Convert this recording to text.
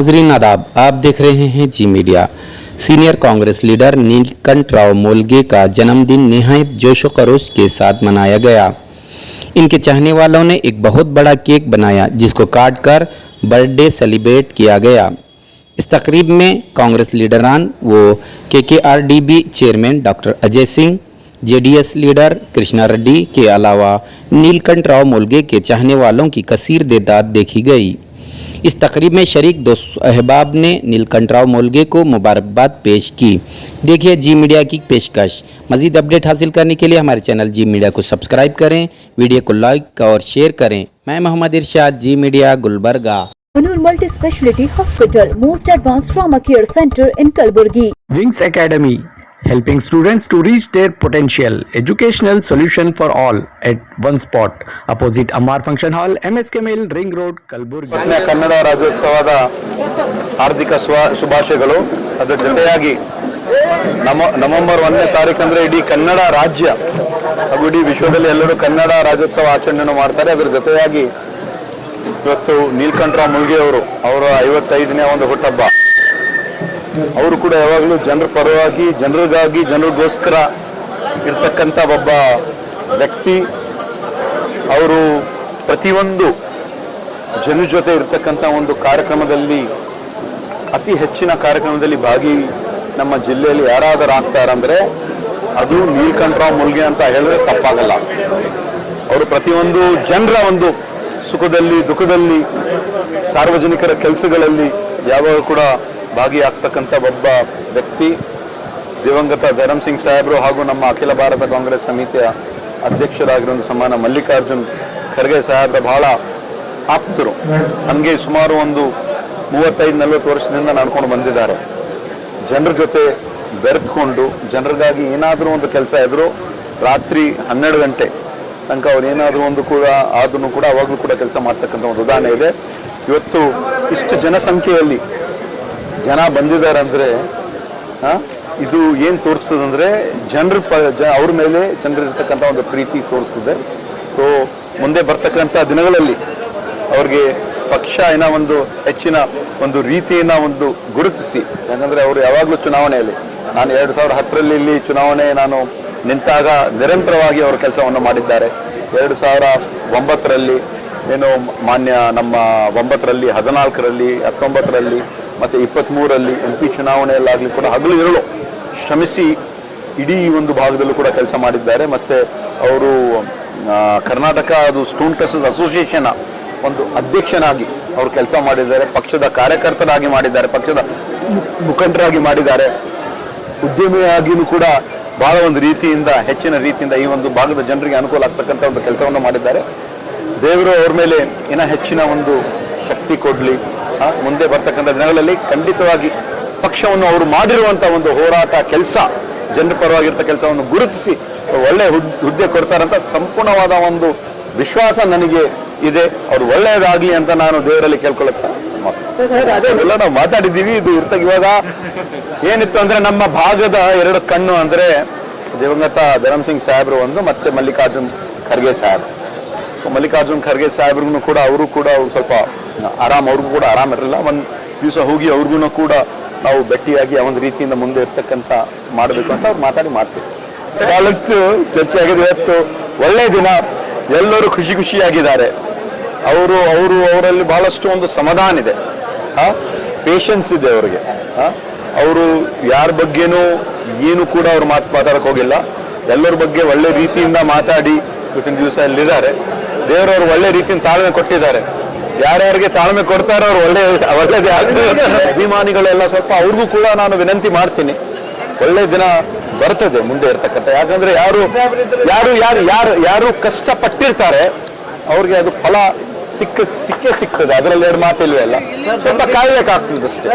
नाजरीन आदाब, आप देख रहे हैं Zee media. Senior Congress leader Neelkanth Molge का जन्मदिन निहायत जोशो खरोश के साथ मनाया गया। इनके चाहने वालों ने एक बहुत बड़ा केक बनाया जिसको काट कर बर्थडे सेलिब्रेट किया गया। इस तकरीब में कांग्रेस लीडरान वो KKRDB chairman doctor Ajay Singh, JDS leader Krishna Reddy के अलावा नीलकंठ मोलगे के चाहने वालों की कसीर तादाद देखी गई। इस तकरीब में शरीक दोस्त अहबाब ने नीलकंठ मोलगे को मुबारकबाद पेश की। देखिए जी मीडिया की पेशकश। मज़ीद अपडेट हासिल करने के लिए हमारे चैनल जी मीडिया को सब्सक्राइब करें, वीडियो को लाइक और शेयर करें। मैं Mohammed Irshad, Zee media, Gulbarga. Manur Multi-Speciality Hospital, most advanced trauma care center in Kalburgi. Wings Academy, helping students to reach their potential. Educational solution for all at one spot. Opposite Amar Function Hall, MSK Mill, Ring Road, Kalburgi. Kannada ರಾಜ್ಯೋತ್ಸವದ ಹಾರ್ದಿಕ ಶುಭಾಶಯಗಳು. ಅದರ ಜೊತೆಯಾಗಿ November 1ನೇ ತಾರೀಕು ಅಂದರೆ ಇಡೀ ಕನ್ನಡ ರಾಜ್ಯ ಹಾಗೂ ಇಡೀ ವಿಶ್ವದಲ್ಲಿ ಎಲ್ಲರೂ ಕನ್ನಡ ರಾಜ್ಯೋತ್ಸವ ಆಚರಣೆಯನ್ನು ಮಾಡ್ತಾರೆ. ಅದರ ಜೊತೆಯಾಗಿ ಇವತ್ತು ನೀಲಕಂಠ ಮೊಲ್ಗೆ ಅವರ 55ನೇ ಒಂದು ಹುಟ್ಟಹಬ್ಬ. ಅವರು ಕೂಡ ಯಾವಾಗಲೂ ಜನರ ಪರವಾಗಿ, ಜನರಿಗಾಗಿ, ಜನರಿಗೋಸ್ಕರ ಇರ್ತಕ್ಕಂಥ ಒಬ್ಬ ವ್ಯಕ್ತಿ. ಅವರು ಪ್ರತಿಯೊಂದು ಜನರ ಜೊತೆ ಇರ್ತಕ್ಕಂಥ ಒಂದು ಕಾರ್ಯಕ್ರಮದಲ್ಲಿ, ಅತಿ ಹೆಚ್ಚಿನ ಕಾರ್ಯಕ್ರಮದಲ್ಲಿ ಭಾಗಿ ನಮ್ಮ ಜಿಲ್ಲೆಯಲ್ಲಿ ಯಾರಾದರೂ ಆಗ್ತಾರಂದ್ರೆ ಅದು ನೀಲಕಂಠ ಮೊಲ್ಗೆ ಅಂತ ಹೇಳಿದ್ರೆ ತಪ್ಪಾಗಲ್ಲ. ಅವರು ಪ್ರತಿಯೊಂದು ಜನರ ಒಂದು ಸುಖದಲ್ಲಿ, ದುಃಖದಲ್ಲಿ, ಸಾರ್ವಜನಿಕರ ಕೆಲಸಗಳಲ್ಲಿ ಯಾವಾಗ ಕೂಡ ಭಾಗಿಯಾಗ್ತಕ್ಕಂಥ ಒಬ್ಬ ವ್ಯಕ್ತಿ. ದಿವಂಗತ ಧರಮ್ ಸಿಂಗ್ ಸಾಹೇಬರು ಹಾಗೂ ನಮ್ಮ ಅಖಿಲ ಭಾರತ ಕಾಂಗ್ರೆಸ್ ಸಮಿತಿಯ ಅಧ್ಯಕ್ಷರಾಗಿರೋ ಸನ್ಮಾನ ಮಲ್ಲಿಕಾರ್ಜುನ್ ಖರ್ಗೆ ಸಾಹೇಬ್ರ ಬಹಳ ಆಪ್ತರು. ನನಗೆ ಸುಮಾರು ಒಂದು 35-40 ವರ್ಷದಿಂದ ನಡ್ಕೊಂಡು ಬಂದಿದ್ದಾರೆ. ಜನರ ಜೊತೆ ಬೆರೆತ್ಕೊಂಡು, ಜನರಿಗಾಗಿ ಏನಾದರೂ ಒಂದು ಕೆಲಸ ಇದ್ರು ರಾತ್ರಿ 12 ಗಂಟೆ ತನಕ ಅವ್ರು ಏನಾದರೂ ಒಂದು ಕೂಡ ಆದ್ರೂ ಕೂಡ ಅವಾಗಲೂ ಕೂಡ ಕೆಲಸ ಮಾಡ್ತಕ್ಕಂಥ ಒಂದು ಉದಾಹರಣೆ ಇದೆ. ಇವತ್ತು ಇಷ್ಟು ಜನಸಂಖ್ಯೆಯಲ್ಲಿ ಜನ ಬಂದಿದ್ದಾರೆ ಅಂದರೆ ಇದು ಏನು ತೋರಿಸ್ತದಂದ್ರೆ ಅವ್ರ ಮೇಲೆ ಜನರಿರ್ತಕ್ಕಂಥ ಒಂದು ಪ್ರೀತಿ ತೋರಿಸ್ತದೆ. ಸೊ ಮುಂದೆ ಬರ್ತಕ್ಕಂಥ ದಿನಗಳಲ್ಲಿ ಅವ್ರಿಗೆ ಪಕ್ಷ ಏನೋ ಒಂದು ಹೆಚ್ಚಿನ ಒಂದು ರೀತಿಯನ್ನು ಒಂದು ಗುರುತಿಸಿ, ಯಾಕಂದರೆ ಅವರು ಯಾವಾಗಲೂ ಚುನಾವಣೆಯಲ್ಲಿ, ನಾನು 2010ರಲ್ಲಿ ಇಲ್ಲಿ ಚುನಾವಣೆ ನಾನು ನಿಂತಾಗ ನಿರಂತರವಾಗಿ ಅವರು ಕೆಲಸವನ್ನು ಮಾಡಿದ್ದಾರೆ. 2009ರಲ್ಲಿ ಏನು ಮಾನ್ಯ ನಮ್ಮ 9ರಲ್ಲಿ, 14ರಲ್ಲಿ, 19ರಲ್ಲಿ ಮತ್ತು 23ರಲ್ಲಿ MP ಚುನಾವಣೆಯಲ್ಲಾಗಲಿ ಕೂಡ ಹಗಲು ಇರಲು ಶ್ರಮಿಸಿ ಇಡೀ ಒಂದು ಭಾಗದಲ್ಲೂ ಕೂಡ ಕೆಲಸ ಮಾಡಿದ್ದಾರೆ. ಮತ್ತು ಅವರು ಕರ್ನಾಟಕ ಅದು ಸ್ಟೂಡೆಂಟ್ಸ್ ಅಸೋಸಿಯೇಷನ್ ಒಂದು ಅಧ್ಯಕ್ಷನಾಗಿ ಅವರು ಕೆಲಸ ಮಾಡಿದ್ದಾರೆ. ಪಕ್ಷದ ಕಾರ್ಯಕರ್ತರಾಗಿ ಮಾಡಿದ್ದಾರೆ, ಪಕ್ಷದ ಮುಖಂಡರಾಗಿ ಮಾಡಿದ್ದಾರೆ. ಉದ್ಯಮಿಯಾಗಿಯೂ ಕೂಡ ಬಹಳ ಒಂದು ರೀತಿಯಿಂದ, ಹೆಚ್ಚಿನ ರೀತಿಯಿಂದ ಈ ಒಂದು ಭಾಗದ ಜನರಿಗೆ ಅನುಕೂಲ ಆಗ್ತಕ್ಕಂಥ ಒಂದು ಕೆಲಸವನ್ನು ಮಾಡಿದ್ದಾರೆ. ದೇವರು ಅವ್ರ ಮೇಲೆ ಇನ್ನೂ ಹೆಚ್ಚಿನ ಒಂದು ಶಕ್ತಿ ಕೊಡಲಿ. ಮುಂದೆ ಬರ್ತಕ್ಕಂಥ ದಿನಗಳಲ್ಲಿ ಖಂಡಿತವಾಗಿ ಪಕ್ಷವನ್ನು ಅವರು ಮಾಡಿರುವಂಥ ಒಂದು ಹೋರಾಟ, ಕೆಲಸ, ಜನರ ಪರವಾಗಿರ್ತ ಕೆಲಸವನ್ನು ಗುರುತಿಸಿ ಒಳ್ಳೆ ಹುದ್ದೆ ಕೊಡ್ತಾರಂತ ಸಂಪೂರ್ಣವಾದ ಒಂದು ವಿಶ್ವಾಸ ನನಗೆ ಇದೆ. ಅವ್ರು ಒಳ್ಳೆಯದಾಗಲಿ ಅಂತ ನಾನು ದೇವರಲ್ಲಿ ಕೇಳ್ಕೊಳ್ಳುತ್ತಾ ಅದೆಲ್ಲ ನಾವು ಮಾತಾಡಿದ್ದೀವಿ. ಇದು ಇವಾಗ ಏನಿತ್ತು ಅಂದರೆ ನಮ್ಮ ಭಾಗದ 2 ಕಣ್ಣು ಅಂದರೆ ದಿವಂಗತ ಧರಮ್ ಸಿಂಗ್ ಸಾಹೇಬ್ರು ಒಂದು, ಮತ್ತೆ ಮಲ್ಲಿಕಾರ್ಜುನ್ ಖರ್ಗೆ ಸಾಹೇಬ್. ಮಲ್ಲಿಕಾರ್ಜುನ್ ಖರ್ಗೆ ಸಾಹೇಬ್ರಿಗೂ ಕೂಡ ಅವರು ಸ್ವಲ್ಪ ಅವ್ರಿಗೂ ಕೂಡ ಆರಾಮಿರಲಿಲ್ಲ. ಒಂದು ದಿವಸ ಹೋಗಿ ಅವ್ರಿಗೂ ಕೂಡ ನಾವು ಭೇಟಿಯಾಗಿ ಆ ಒಂದು ರೀತಿಯಿಂದ ಮುಂದೆ ಇರ್ತಕ್ಕಂಥ ಮಾಡಬೇಕು ಅಂತ ಅವ್ರು ಮಾಡ್ತೀವಿ. ಬಹಳಷ್ಟು ಚರ್ಚೆ ಆಗಿದೆ. ಇವತ್ತು ಒಳ್ಳೆಯ ದಿನ, ಎಲ್ಲರೂ ಖುಷಿಯಾಗಿದ್ದಾರೆ. ಅವರಲ್ಲಿ ಬಹಳಷ್ಟು ಒಂದು ಸಮಾಧಾನ ಇದೆ, ಪೇಷನ್ಸ್ ಇದೆ ಅವರಿಗೆ. ಅವರು ಯಾರ ಬಗ್ಗೆನೂ ಏನು ಕೂಡ ಅವ್ರು ಮಾತಾಡಕ್ಕೆ ಹೋಗಿಲ್ಲ. ಎಲ್ಲರ ಬಗ್ಗೆ ಒಳ್ಳೆ ರೀತಿಯಿಂದ ಮಾತಾಡಿ ಇವತ್ತಿನ ದಿವಸ ಇಲ್ಲಿದ್ದಾರೆ. ದೇವರವ್ರು ಒಳ್ಳೆ ರೀತಿಯಿಂದ ತಾಳ್ಮೆ ಕೊಟ್ಟಿದ್ದಾರೆ. ಯಾರ್ಯಾರಿಗೆ ತಾಳ್ಮೆ ಕೊಡ್ತಾರೋ ಅವ್ರು ಒಳ್ಳೆಯದೇ ಆಗ್ತದೆ. ಅಭಿಮಾನಿಗಳೆಲ್ಲ ಸ್ವಲ್ಪ ಅವ್ರಿಗೂ ಕೂಡ ನಾನು ವಿನಂತಿ ಮಾಡ್ತೀನಿ, ಒಳ್ಳೆ ದಿನ ಬರ್ತದೆ ಮುಂದೆ ಇರ್ತಕ್ಕಂಥ. ಯಾಕಂದ್ರೆ ಯಾರು ಕಷ್ಟಪಟ್ಟಿರ್ತಾರೆ ಅವ್ರಿಗೆ ಅದು ಫಲ ಸಿಕ್ಕದೆ, ಅದರಲ್ಲಿ 2 ಮಾತಿಲ್ವೇ ಇಲ್ಲ. ಸ್ವಲ್ಪ ಕಾಯ್ಬೇಕಾಗ್ತದೆ ಅಷ್ಟೇ.